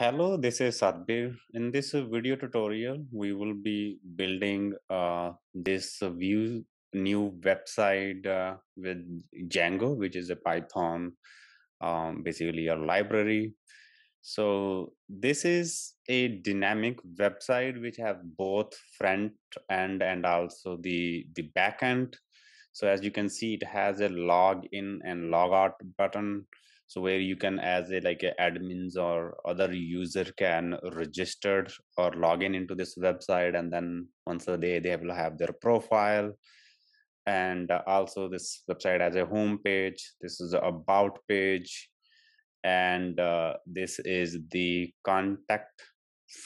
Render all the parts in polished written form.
Hello, this is Sadbir. In this video tutorial, we will be building this view new website with Django, which is a Python, basically a library. So this is a dynamic website which have both front end and also the back end. So as you can see, it has a log in and log out button. So where you can, as a like a admins or other user, can register or log in into this website, and then once a day they will have their profile. And also this website has a home page. This is the about page, and this is the contact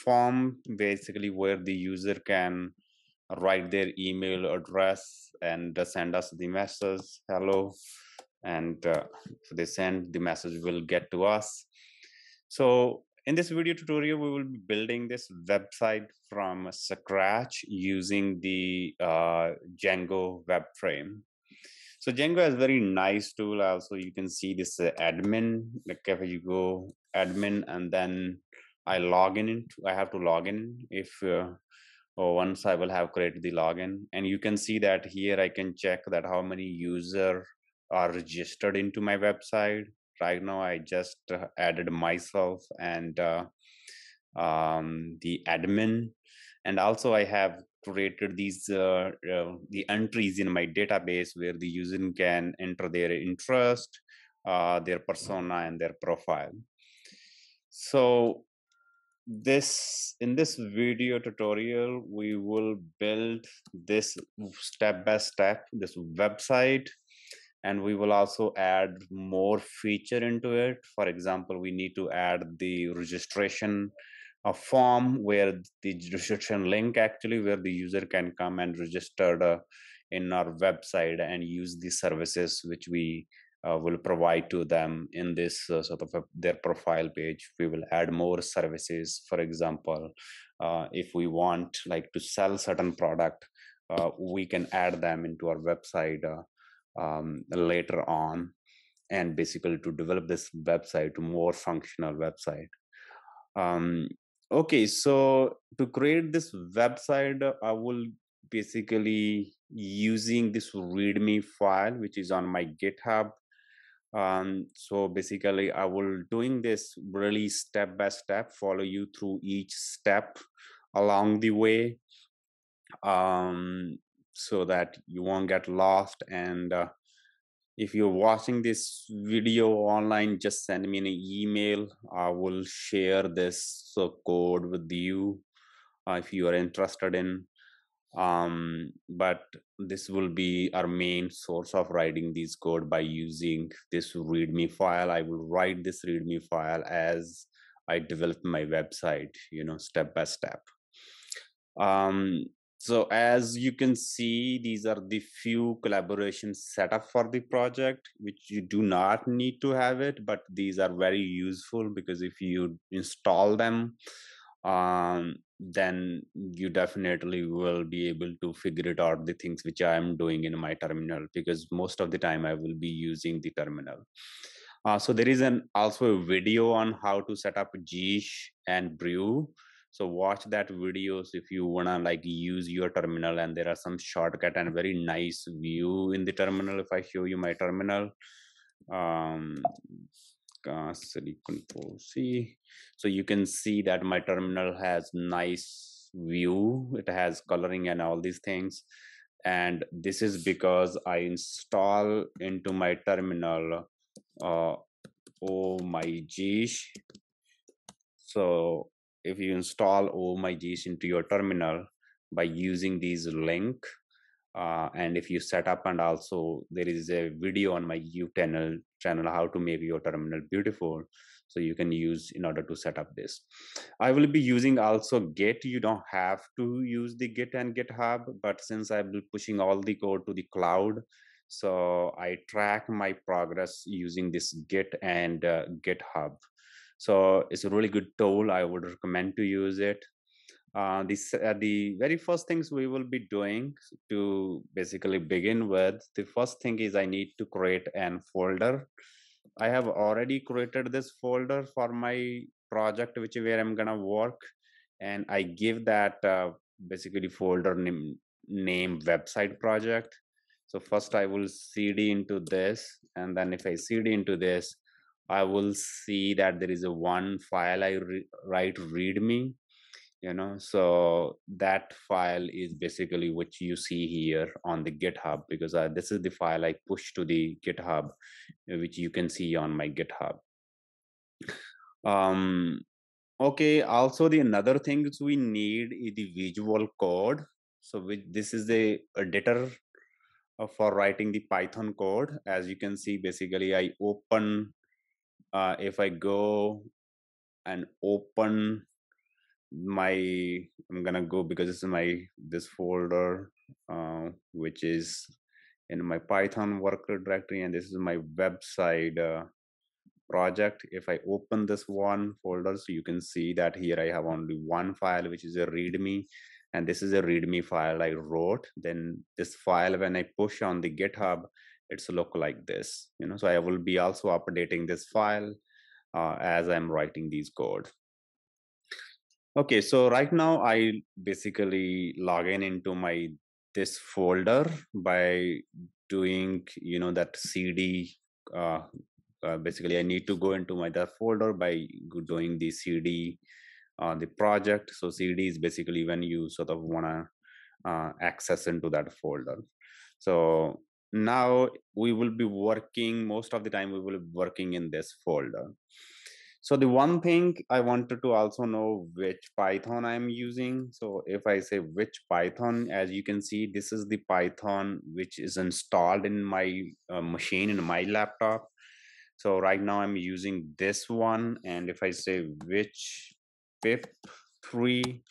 form, basically where the user can write their email address and send us the message hello, and if they send, the message will get to us. So in this video tutorial, we will be building this website from scratch using the Django web frame. So Django has very nice tool. Also, you can see this admin. Like if you go admin and then I log in, I have to log in if or once I will have created the login, and you can see that here I can check that how many users are registered into my website. Right now, I just added myself and the admin, and also I have created these the entries in my database where the user can enter their interest, their persona, and their profile. So this in this video tutorial, we will build this step by step, this website, and we will also add more feature into it. For example, we need to add the registration form, where the registration link, actually where the user can come and register in our website and use the services which we will provide to them in this sort of their profile page. We will add more services. For example, if we want like to sell certain product, we can add them into our website later on, and basically to develop this website to more functional website. Okay, so to create this website, I will basically using this readme file which is on my GitHub. So basically I will doing this really step by step, follow you through each step along the way, so that you won't get lost. And if you're watching this video online, just send me an email. I will share this code with you if you are interested in. But this will be our main source of writing this code by using this readme file. I will write this readme file as I develop my website, step by step. So as you can see, these are the few collaboration setup for the project, which you do not need to have it, but these are very useful because if you install them, then you definitely will be able to figure it out, the things which I am doing in my terminal, because most of the time I will be using the terminal. So there is also a video on how to set up Geesh and Brew. So watch that videos if you wanna like use your terminal, and there are some shortcut and very nice view in the terminal. If I show you my terminal, Control C, so you can see that my terminal has nice view. It has coloring and all these things, and this is because I install into my terminal oh my geesh. So if you install oh my geesh into your terminal by using these link, and if you set up, and also there is a video on my YouTube channel how to make your terminal beautiful, so you can use in order to set up this. I will be using also Git. You don't have to use the Git and GitHub, but since I will be pushing all the code to the cloud, so I track my progress using this Git and GitHub. So it's a really good tool. I would recommend to use it. The very first things we will be doing to basically begin with, the first thing is I need to create an folder. I have already created this folder for my project where I'm gonna work, and I give that basically folder name website project. So first I will cd into this, and then if I cd into this, I will see that there is a one file I write readme, so that file is basically what you see here on the GitHub, because this is the file I push to the GitHub, which you can see on my GitHub. Okay, also the another things we need is the visual code. So this is the editor for writing the Python code. As you can see, basically I open, if I go and open I'm gonna go, because this is this folder, which is in my Python worker directory, and this is my website project. If I open this one folder, so you can see that here I have only one file, which is a readme, and this is a readme file I wrote. Then this file, when I push on the GitHub, it's look like this, so I will be also updating this file as I'm writing these code. Okay, so right now I basically log in into this folder by doing that cd. Basically, I need to go into that folder by doing the cd the project. So cd is basically when you sort of wanna access into that folder. So now we will be working, most of the time we will be working in this folder. So the one thing I wanted to also know which Python I'm using. So if I say which Python, as you can see, this is the Python which is installed in my machine, in my laptop. So right now I'm using this one. And if I say which pip3,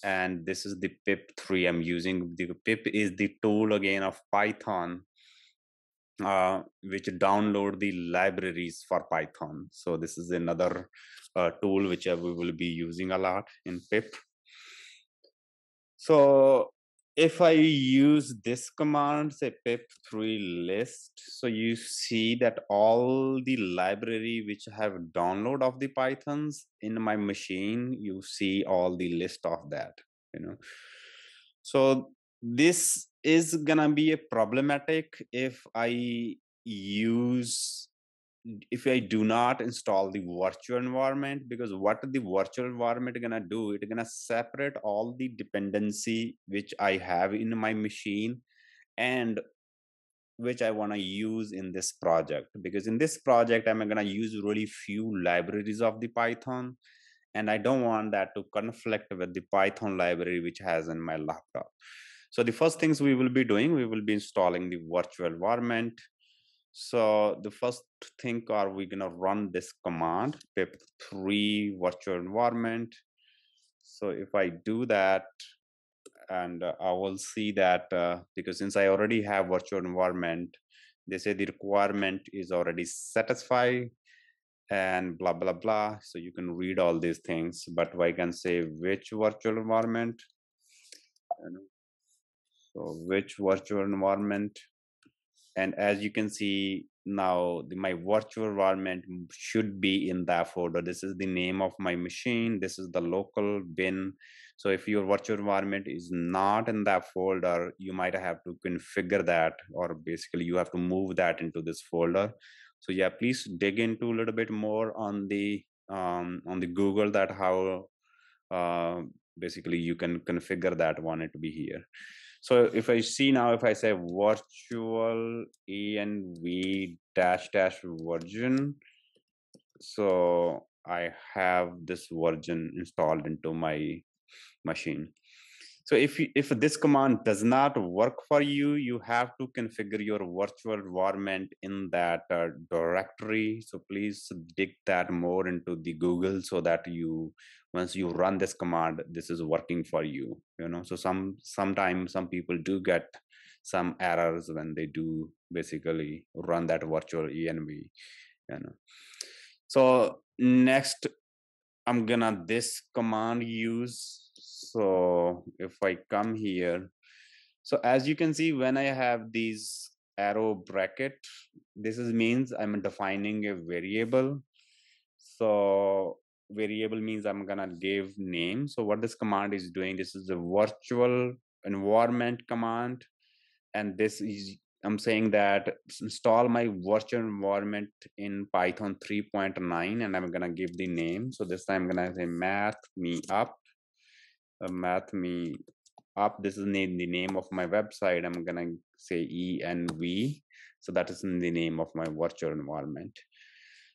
and this is the pip3 I'm using. The pip is the tool again of Python, which download the libraries for Python. So this is another tool which we will be using a lot in pip. So if I use this command, say pip3 list, so you see that all the library which have download of the Pythons in my machine, you see all the list of that, So this is gonna be a problematic if I do not install the virtual environment, because what the virtual environment gonna do, it's gonna separate all the dependency which I have in my machine and which I want to use in this project. Because in this project I'm gonna use really few libraries of the Python, and I don't want that to conflict with the Python library which has in my laptop. So the first things we will be doing, we will be installing the virtual environment. So the first thing, are we gonna run this command pip3 virtual environment. So if I do that, and I will see that because since I already have virtual environment, they say the requirement is already satisfied and blah blah blah. So you can read all these things, but I can say which virtual environment. So which virtual environment, and as you can see now, my virtual environment should be in that folder. This is the name of my machine, this is the local bin. So if your virtual environment is not in that folder, you might have to configure that, or basically you have to move that into this folder. So yeah, please dig into a little bit more on the Google, that how basically you can configure that one to be here. So if I see now, if I say virtual env dash dash version, so I have this version installed into my machine. So if this command does not work for you, you have to configure your virtual environment in that directory. So please dig that more into the Google, so that once you run this command, this is working for you. So sometimes some people do get some errors when they do basically run that virtual env. So next, I'm gonna this command use. So if I come here, so as you can see, when I have these arrow bracket, this means I'm defining a variable. So variable means I'm gonna give name. So what this command is doing, this is the virtual environment command, and this is, I'm saying that install my virtual environment in Python 3.9, and I'm gonna give the name. So this time I'm gonna say math me up, math me up. This is the name of my website. I'm gonna say env. So that is in the name of my virtual environment.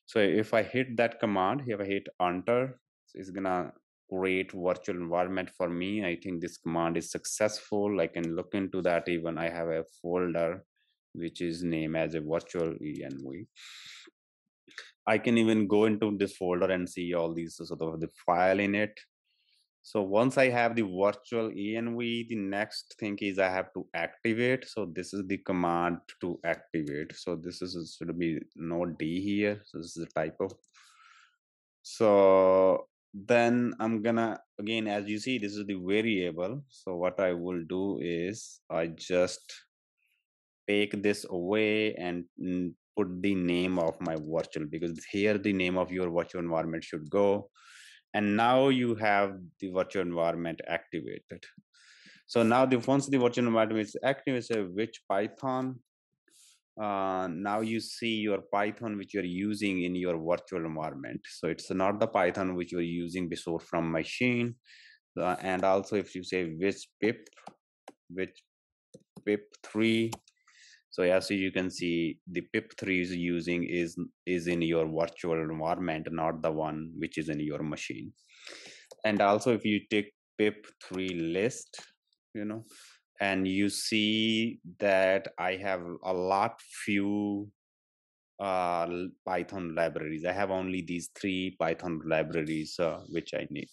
So if I hit that command, if I hit enter, it's gonna create virtual environment for me. I think this command is successful. I can look into that. Even I have a folder which is named as a virtual env. I can even go into this folder and see all these sort of the file in it. So once I have the virtual env, the next thing is I have to activate. So this is the command to activate. So this is should be node D here. So this is a typo. So then I'm gonna, again, as you see, this is the variable. So what I will do is I just take this away and put the name of my virtual, because here the name of your virtual environment should go. And now you have the virtual environment activated. So now once the virtual environment is activated, say which Python, now you see your Python which you're using in your virtual environment. So it's not the Python which you're using before from machine. And also if you say which pip3, so yeah, so you can see the pip3 is using is in your virtual environment, not the one which is in your machine. And also if you take pip3 list, and you see that I have a lot few Python libraries. I have only these 3 Python libraries which I need.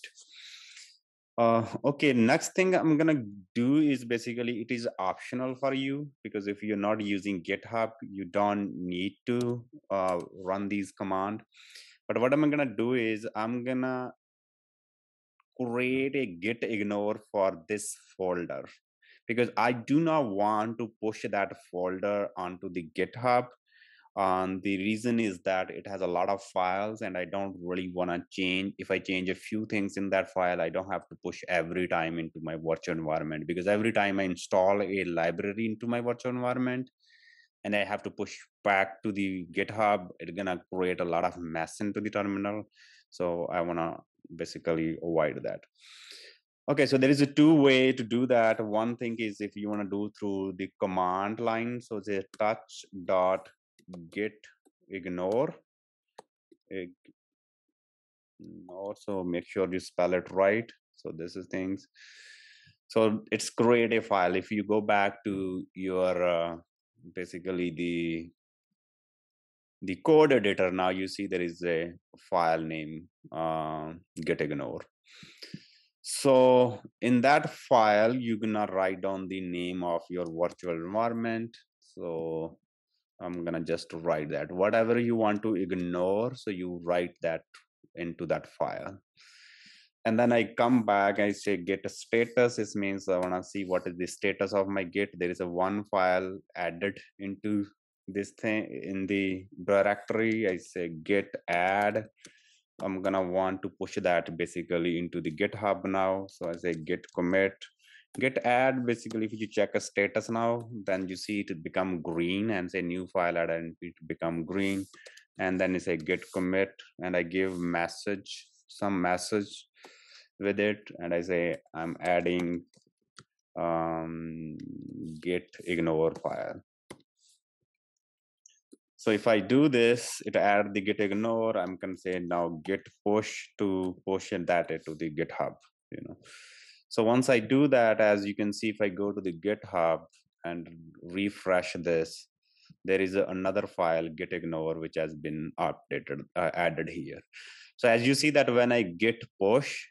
Okay, next thing I'm gonna do is basically it is optional for you, because if you're not using GitHub, you don't need to run these command. But what I'm gonna do is I'm gonna create a git ignore for this folder, because I do not want to push that folder onto the GitHub. The reason is that it has a lot of files and I don't really want to change. If I change a few things in that file, I don't have to push every time into my virtual environment, because every time I install a library into my virtual environment and I have to push back to the GitHub, it's gonna create a lot of mess into the terminal. So I want to basically avoid that. Okay, so there is a 2 way to do that. One thing is if you want to do through the command line. So it's a touch dot git ignore. Also make sure you spell it right. So this is things. So it's create a file. If you go back to your basically the code editor, now you see there is a file name git ignore. So in that file, you're gonna write down the name of your virtual environment. So I'm gonna just write that whatever you want to ignore. So you write that into that file. And then I come back, I say git status. This means I wanna see what is the status of my git. There is a one file added into this thing in the directory. I say git add. I'm gonna want to push that basically into the GitHub now. So I say git commit, git add. Basically, if you check a status now, then you see it become green, and say new file add and it become green. And then you say git commit, and I give some message with it, and I say I'm adding git ignore file. So if I do this, it add the git ignore. I'm gonna say now git push to push that to the GitHub. So once I do that, as you can see, if I go to the GitHub and refresh this, there is another file git ignore which has been updated, added here. So as you see that when I git push,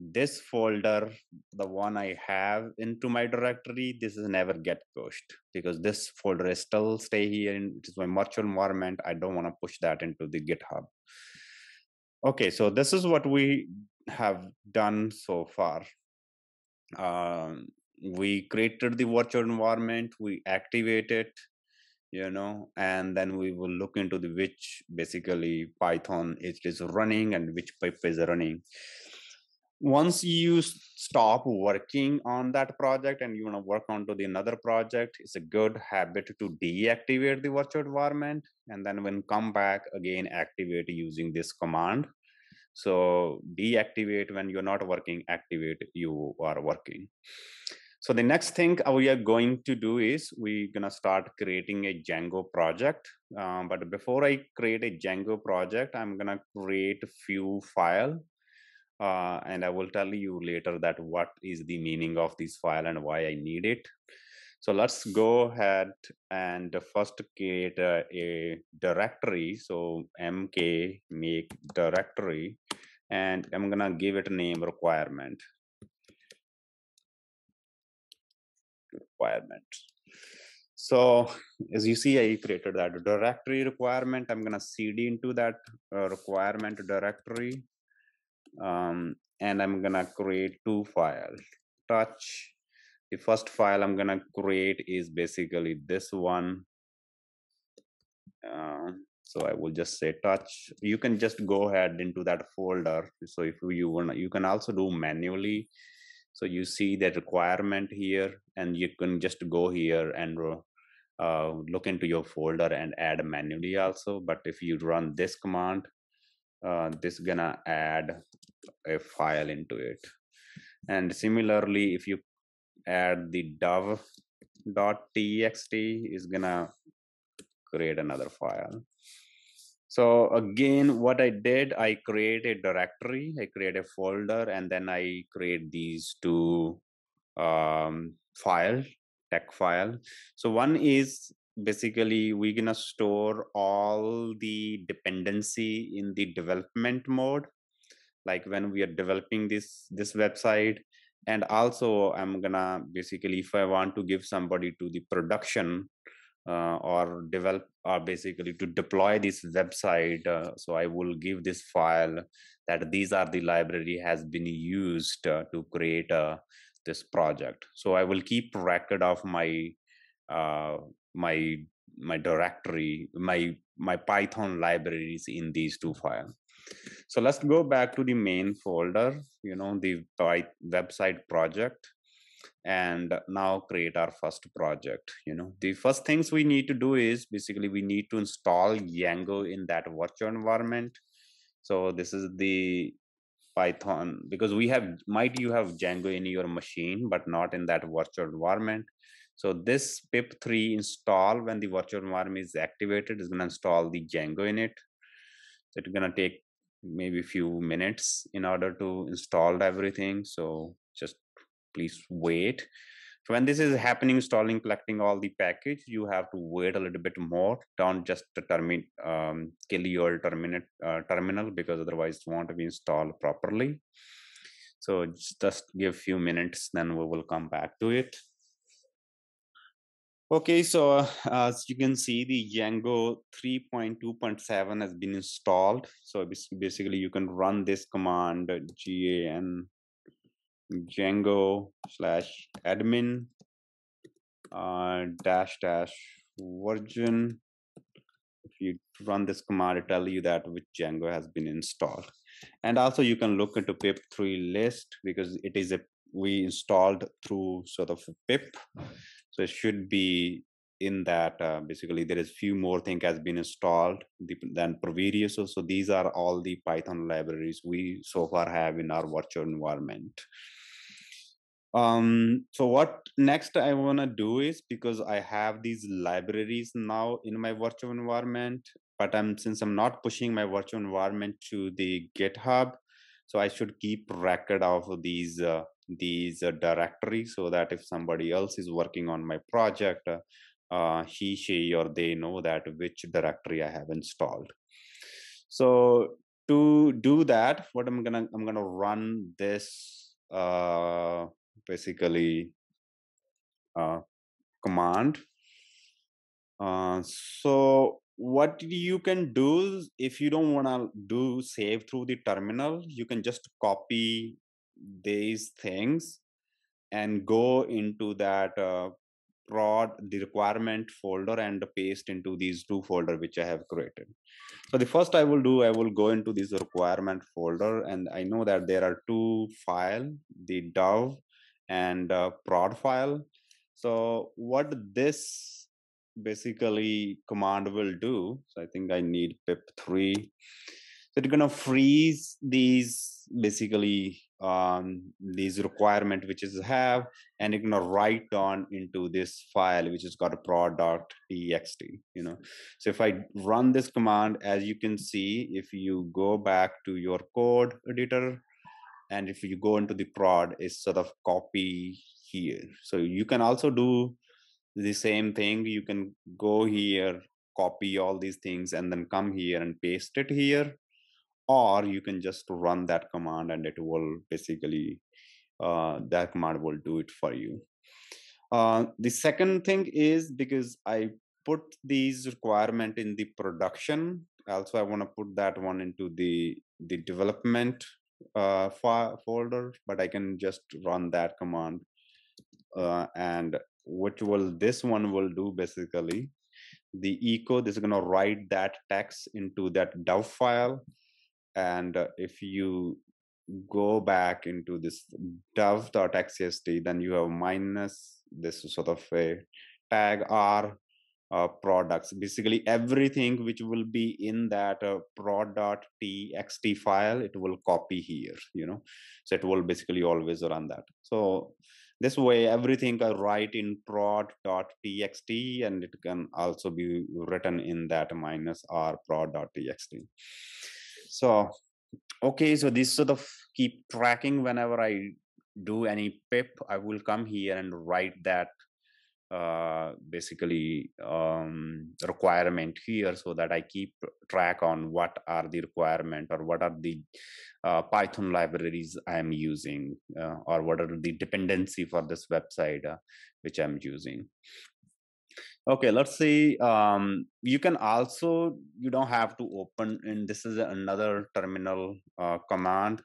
this folder, the one I have into my directory, this is never get pushed, because this folder is still stay here and it is my virtual environment. I don't want to push that into the GitHub. Okay, so this is what we have done so far. We created the virtual environment, we activate it, and then we will look into the which basically Python it is running and which pip is running. Once you stop working on that project and you want to work onto the another project, it's a good habit to deactivate the virtual environment, and then when come back again, activate using this command. So deactivate when you're not working, activate you are working. So the next thing we are going to do is we're gonna start creating a Django project. But before I create a Django project, I'm gonna create a few file, and I will tell you later that what is the meaning of this file and why I need it. So let's go ahead and first create a directory. So mk make directory, and I'm gonna give it a name requirement. So as you see, I created that directory requirement. I'm gonna cd into that requirement directory, and I'm gonna create two files. Touch. The first file I'm gonna create is basically this one. So I will just say touch. You can just go ahead into that folder. So if you want, you can also do manually. So you see the requirement here, and you can just go here and look into your folder and add manually also. But if you run this command, this gonna add a file into it. And similarly, if you add the dov.txt, is gonna create another file. So again, what I did, I create a directory, I create a folder, and then I create these two text file. So one is basically we're gonna store all the dependency in the development mode, like when we are developing this website. And also I'm gonna basically, if I want to give somebody to the production, or develop, or basically to deploy this website, so I will give this file that these are the library has been used to create this project. So I will keep record of my uh, my my directory, my Python libraries in these two files. So let's go back to the main folder, the website project, and now create our first project. The first things we need to do is basically we need to install Django in that virtual environment. So this is the Python, because you have Django in your machine but not in that virtual environment. So this pip3 install, when the virtual environment is activated, is going to install the Django in it. So it's going to take maybe a few minutes in order to install everything. So just please wait. So when this is happening, installing, collecting all the package, you have to wait a little bit more. Don't just kill your terminal, because otherwise it won't be installed properly. So just give few minutes, then we will come back to it. Okay, so as you can see, the Django 3.2.7 has been installed. So basically you can run this command gan Django/admin --version. If you run this command, it tell you that which Django has been installed. And also you can look into pip3 list, because it is we installed through sort of pip. So it should be in that. Basically there is few more things has been installed than previous. So these are all the Python libraries we so far have in our virtual environment. So what next I want to do is, because I have these libraries now in my virtual environment, but since I'm not pushing my virtual environment to the GitHub, so I should keep record of these directories, so that if somebody else is working on my project, he, she, or they know that which directory I have installed. So to do that, what I'm gonna run this basically command. So what you can do, if you don't want to do save through the terminal, you can just copy these things and go into that prod the requirement folder and paste into these two folders which I have created. So the first I will do, I will go into this requirement folder, and I know that there are two files, the dov and prod file. So what this basically command will do, so I think I need pip3. So it's gonna freeze these basically these requirement which is have, and you're gonna write down into this file which is got a prod.txt, you know. So if I run this command, as you can see, if you go back to your code editor, and if you go into the prod, it's sort of copy here. So you can also do the same thing. You can go here, copy all these things, and then come here and paste it here, or you can just run that command and it will basically that command will do it for you. The second thing is, because I put these requirement in the production, also I want to put that one into the development folder, but I can just run that command, and what will this one will do basically, the echo, this is going to write that text into that dov file. And if you go back into this dov.txt, then you have minus this sort of a tag r products, basically everything which will be in that prod.txt file, it will copy here, you know. So it will basically always run that. So this way everything I write in prod.txt, and it can also be written in that minus r prod.txt. So okay, so this sort of keep tracking. Whenever I do any pip, I will come here and write that basically requirement here, so that I keep track on what are the requirement, or what are the Python libraries I'm using, or what are the dependency for this website which I'm using. Okay, let's see. You can also, you don't have to open, and this is another terminal command.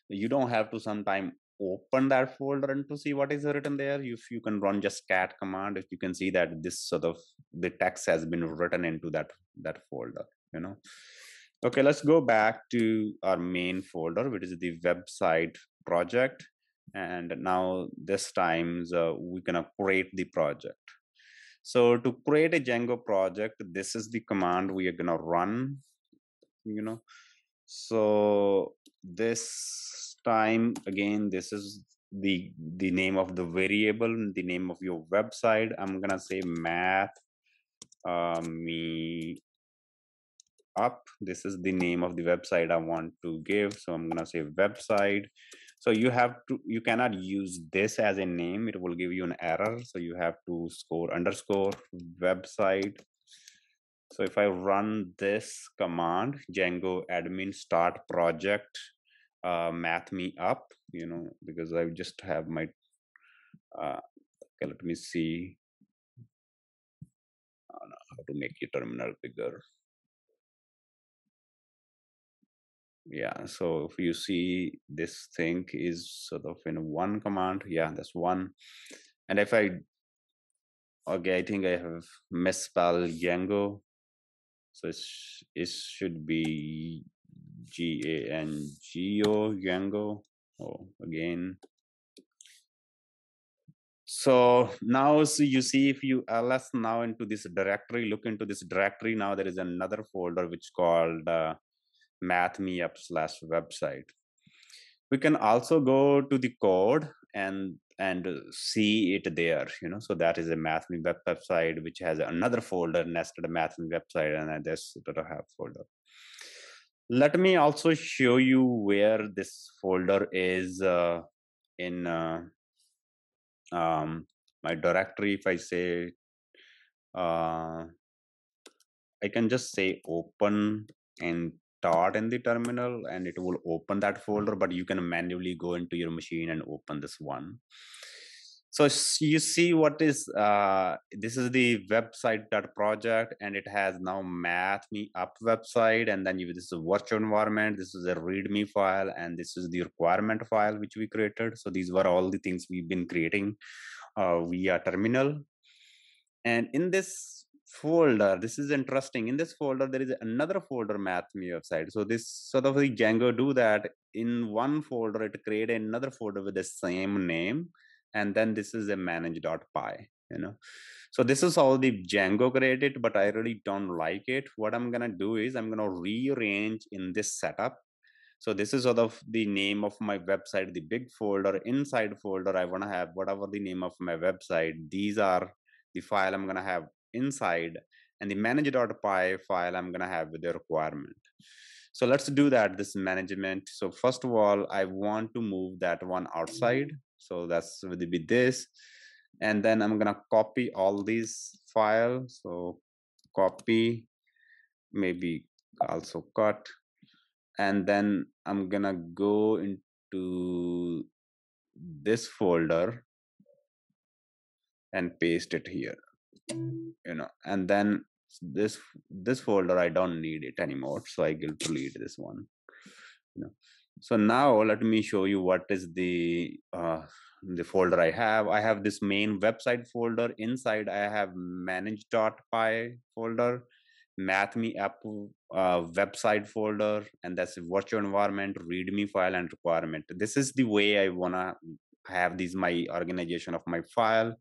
You don't have to sometime open that folder and to see what is written there. If you can run just cat command, if you can see that this sort of the text has been written into that folder, you know. Okay, let's go back to our main folder, which is the website project. And now this time we're gonna create the project. So to create a Django project, this is the command we are gonna run, you know. So this time again, this is the name of the variable, the name of your website. I'm gonna say math me up. This is the name of the website I want to give. So I'm gonna say website. So you cannot use this as a name, it will give you an error. So you have to score underscore website. So if I run this command, Django admin start project, math me up, you know, because I just have my, okay, let me see how to make your terminal bigger. Yeah, so if you see, this thing is sort of in one command. Yeah, that's one. And if I, okay, I think I have misspelled Django. So it should be G-A-N-G-O, Django. Oh, again. So now, so you see, if you ls now into this directory, look into this directory, now there is another folder which called mathmeup/website. We can also go to the code and see it there, you know. So that is a mathme website which has another folder nested mathme website, and this have folder. Let me also show you where this folder is in my directory. If I say I can just say open and start in the terminal, and it will open that folder, but you can manually go into your machine and open this one. So you see what is, this is the website project, and it has now math me up website, and then this is a virtual environment, this is a readme file, and this is the requirement file which we created. So these were all the things we've been creating via terminal. And in this folder, this is interesting. In this folder, there is another folder, MathMe website. So this sort of the Django do that in one folder, it create another folder with the same name. And then this is a manage.py, you know. So this is how the Django created, but I really don't like it. What I'm gonna do is I'm gonna rearrange in this setup. So this is sort of the name of my website, the big folder. Inside folder, I want to have whatever the name of my website. These are the file I'm going to have inside, and the manage.py file I'm going to have with the requirement. So let's do that, this management. So first of all, I want to move that one outside. So that's with this. And then I'm going to copy all these files. So copy, maybe also cut, and then I'm gonna go into this folder and paste it here, you know. And then this folder, I don't need it anymore, so I will delete this one, you know. So now let me show you what is the folder I have. I have this main website folder. Inside I have manage.py folder, MathMe app website folder, and that's a virtual environment, readme file, and requirement. This is the way I wanna have these my organization of my file,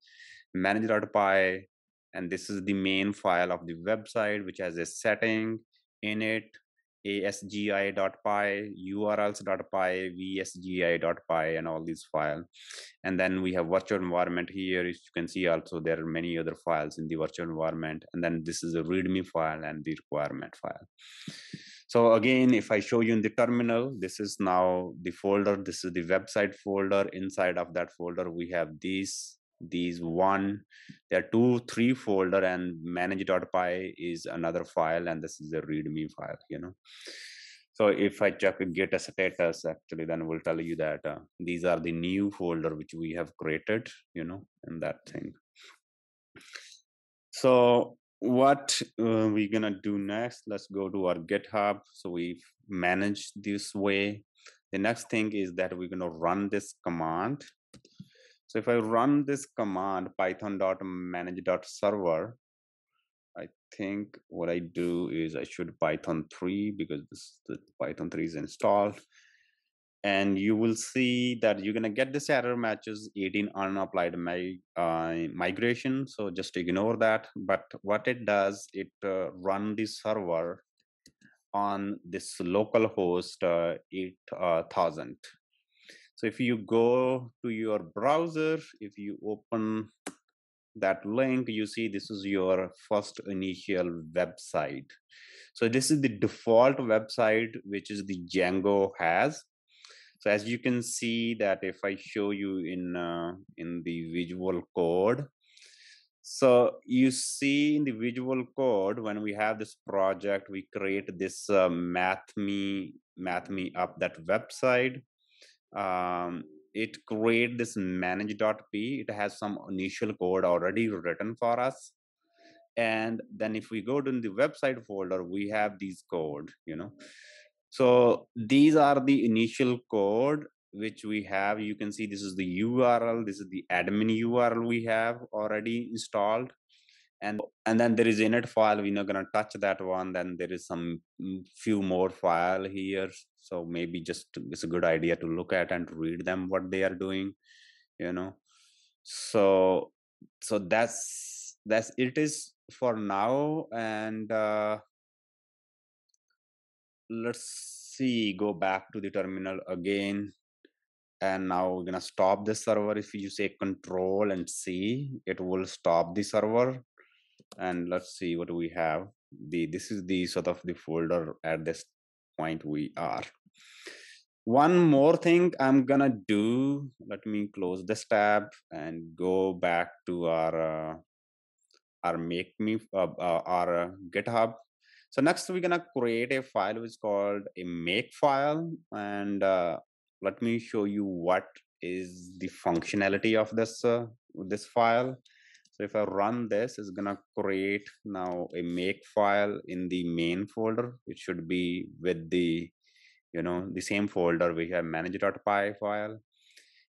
manage.py, and this is the main file of the website, which has a setting in it, asgi.py, urls.py, vsgi.py, and all these files. And then we have virtual environment here. As you can see, also there are many other files in the virtual environment. And then this is a readme file and the requirement file. So again, if I show you in the terminal, this is now the folder. This is the website folder. Inside of that folder, we have these one, there are 2 3 folder, and manage.py is another file, and this is a readme file, you know. So if I check git status, actually, then we'll tell you that these are the new folder which we have created, you know, in that thing. So what we're gonna do next, let's go to our GitHub. So we've managed this way. The next thing is that we're gonna run this command. So if I run this command, python.manage.server, I think what I do is I should Python 3, because the Python 3 is installed. And you will see that you're gonna get this error matches 18 unapplied migration. So just ignore that. But what it does, it run the server on this local host 8000. So if you go to your browser, if you open that link, you see this is your first initial website. So this is the default website which is the Django has. So as you can see that if I show you in the visual code, so you see in the visual code, when we have this project, we create this MathMe up, that website. It create this manage.p. It has some initial code already written for us. And then if we go to the website folder, we have these code, you know. So these are the initial code which we have. You can see this is the URL. This is the admin URL we have already installed. And then there is init file. We're not gonna touch that one. Then there is some few more file here. So maybe just it's a good idea to look at and read them what they are doing, you know. So that's it is for now. And let's see, go back to the terminal again. And now we're gonna stop the server. If you say control and C, it will stop the server. And let's see what we have. This is the sort of the folder at this point we are. One more thing I'm gonna do, let me close this tab and go back to our GitHub. So next we're gonna create a file which is called a make file, and let me show you what is the functionality of this file. So if I run this, it's gonna create now a make file in the main folder. It should be with the, you know, the same folder we have manage.py file.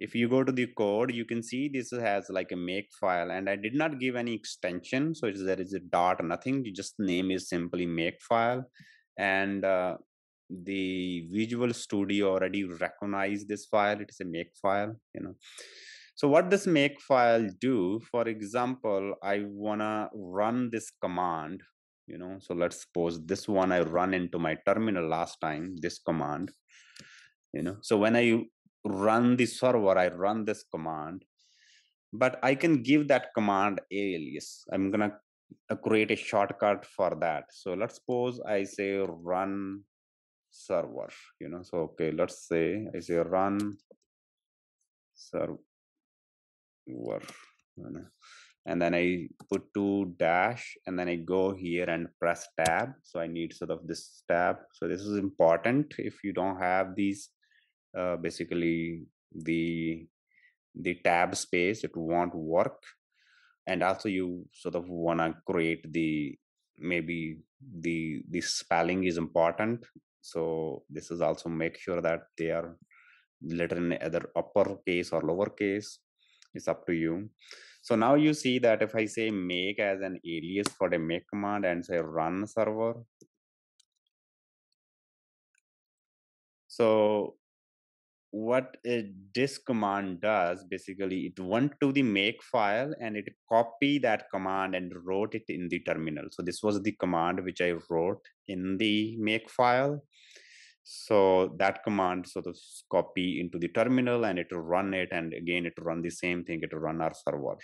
if you go to the code, you can see this has like a make file, and I did not give any extension. So there is a dot, nothing, you just name is simply make file. And the Visual Studio already recognize this file. It is a make file, So what does make file do? For example, I wanna run this command, So let's suppose this one I run into my terminal last time, this command, So when I run the server, I run this command, but I can give that command alias. I'm gonna create a shortcut for that. So let's suppose I say run server, So okay, let's say I say run server, and then I put two dash, and then I go here and press tab. So I need sort of this tab. So this is important. If you don't have these, basically the tab space, it won't work. And also you sort of want to create maybe the spelling is important. So this is also make sure that they are written in either uppercase or lowercase. It's up to you. So now you see that if I say make as an alias for the make command and say run server, so what this command does, basically it went to the make file and it copy that command and wrote it in the terminal. So this was the command which I wrote in the make file. So that command sort of copy into the terminal and it will run it, and again it will run the same thing, it will run our server,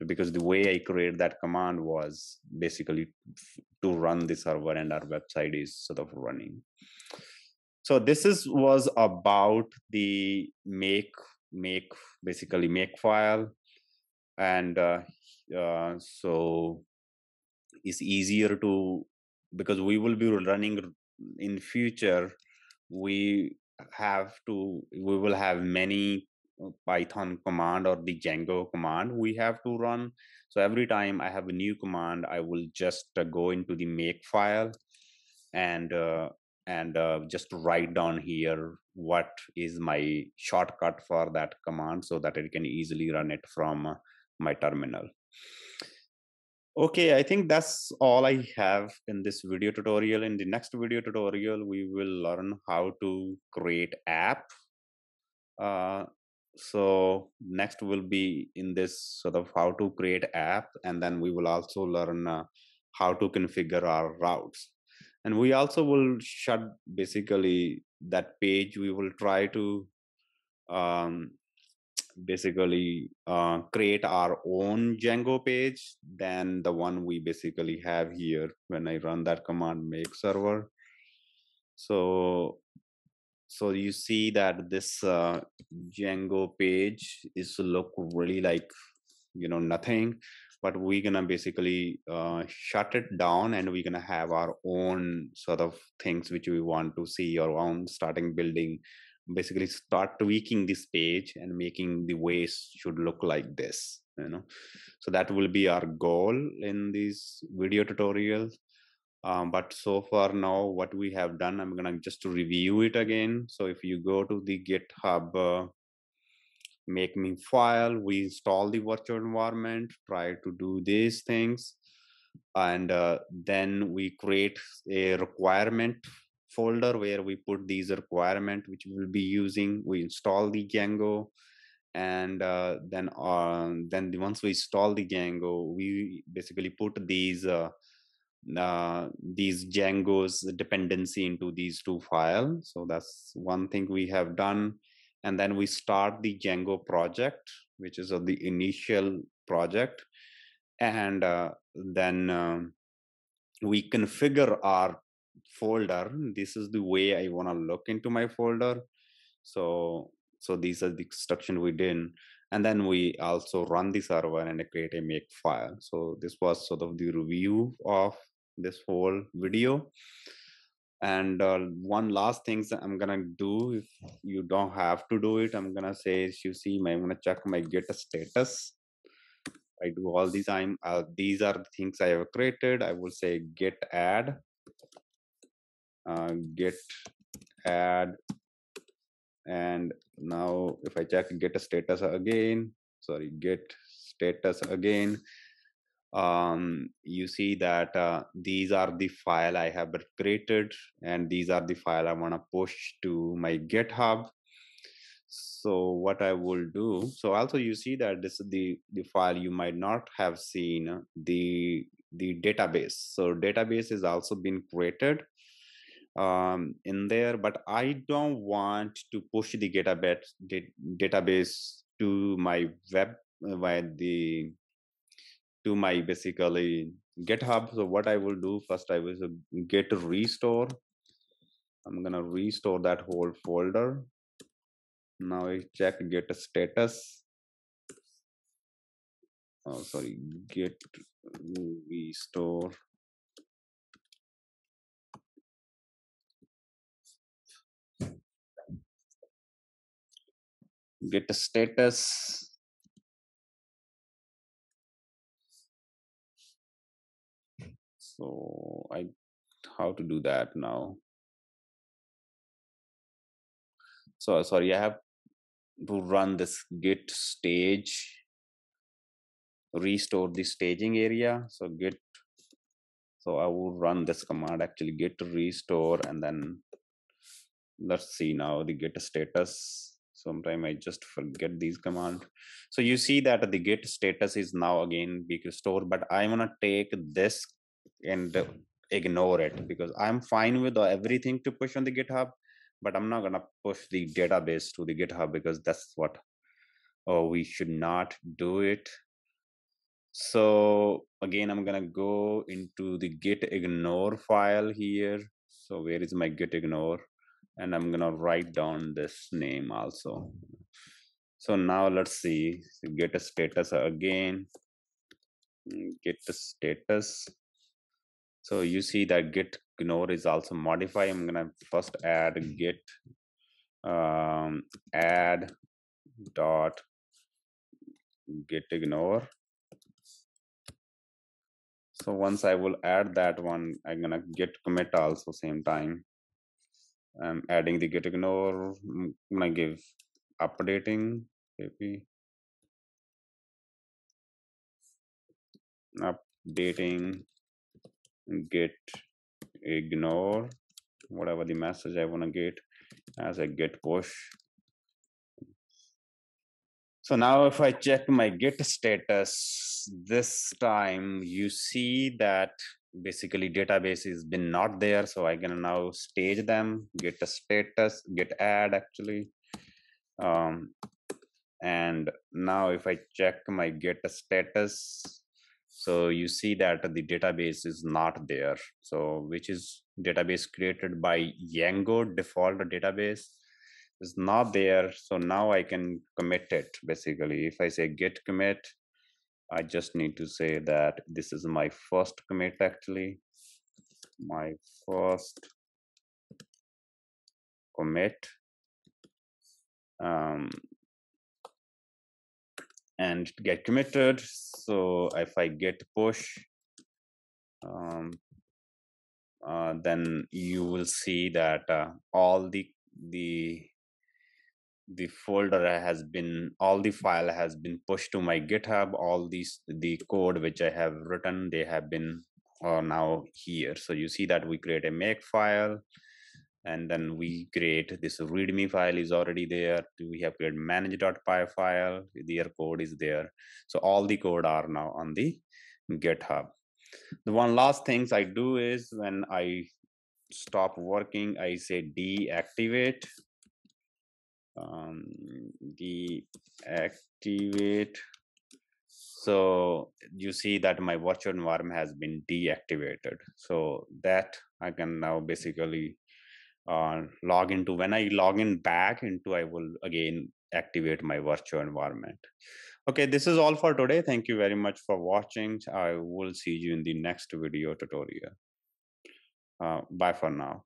because the way I created that command was basically to run the server, and our website is sort of running. So this was about the make basically make file. And so it's easier to, because we will be running in future, we we will have many Python command or the Django command we have to run. So every time I have a new command, I will just go into the make file and just write down here what is my shortcut for that command, so that I can easily run it from my terminal. Okay, I think that's all I have in this video tutorial. In the next video tutorial, we will learn how to create app. So next will be in this sort of how to create app, and then we will also learn how to configure our routes. And we also will shut basically that page. We will try to um, basically create our own Django page than the one we basically have here when I run that command make server. So you see that this Django page is look really like nothing, but we're gonna basically shut it down, and we're gonna have our own sort of things which we want to see, our own starting building, basically start tweaking this page and making the ways should look like this. So that will be our goal in these video tutorials. But so far now what we have done, I'm gonna just review it again. So if you go to the GitHub make me file, we install the virtual environment, try to do these things, and then we create a requirement folder where we put these requirement which we will be using. We install the Django, and then once we install the Django, we basically put these Django's dependency into these two files. So that's one thing we have done. And then we start the Django project, which is the initial project. And then we configure our folder. This is the way I want to look into my folder. So these are the instruction we did. And then we also run the server and create a make file. So this was sort of the review of this whole video. And one last thing that I'm gonna do, if you don't have to do it, I'm gonna say, as you see, I'm gonna check my Git status. I do all the time. These are the things I have created. I will say git add And now if I check get status again, sorry, get status again, you see that these are the file I have created, and these are the file I want to push to my GitHub. So what I will do, so also you see that this is the file you might not have seen, the database. So database is also been created in there, but I don't want to push the database to my web by the to my basically GitHub. So what I will do first, I will git restore. I'm gonna restore that whole folder. Now I check git status. Oh, sorry, git restore. Git status. So how to do that now? So sorry, I have to run this git stage, restore the staging area. So I will run this command actually, git restore, and then let's see now the git status. Sometime I just forget these command. So you see that the git status is now again being restored, but I want to take this and ignore it because I'm fine with everything to push on the GitHub, but I'm not gonna push the database to the GitHub because that's what we should not do it. So again, I'm gonna go into the git ignore file here. So where is my git ignore? And I'm gonna write down this name also. So now let's see, get a status again, get the status. So you see that git ignore is also modified. I'm gonna first add git add dot git ignore. So once I will add that one, I'm gonna git commit also same time. I'm adding the git ignore. I'm gonna give updating maybe updating git ignore whatever the message I want to get as a git push. So now if I check my git status, this time you see that basically database has been not there. So I can now stage them, get a status, git add actually. And now if I check my git status, so you see that the database is not there. So which is database created by Django default database is not there. So now I can commit it. Basically, if I say git commit, I just need to say that this is my first commit actually, my first commit. And get committed. So if I git push, then you will see that all the folder has been, all the file has been pushed to my GitHub. All the code which I have written, they have been now here. So you see that we create a make file, and then we create this readme file is already there. We have created manage.py file, their code is there. So all the code are now on the GitHub. The one last things I do is when I stop working, I say deactivate, deactivate. So you see that my virtual environment has been deactivated. So that I can now basically log into. When I log in back into, I will again activate my virtual environment. Okay, this is all for today. Thank you very much for watching. I will see you in the next video tutorial. Bye for now.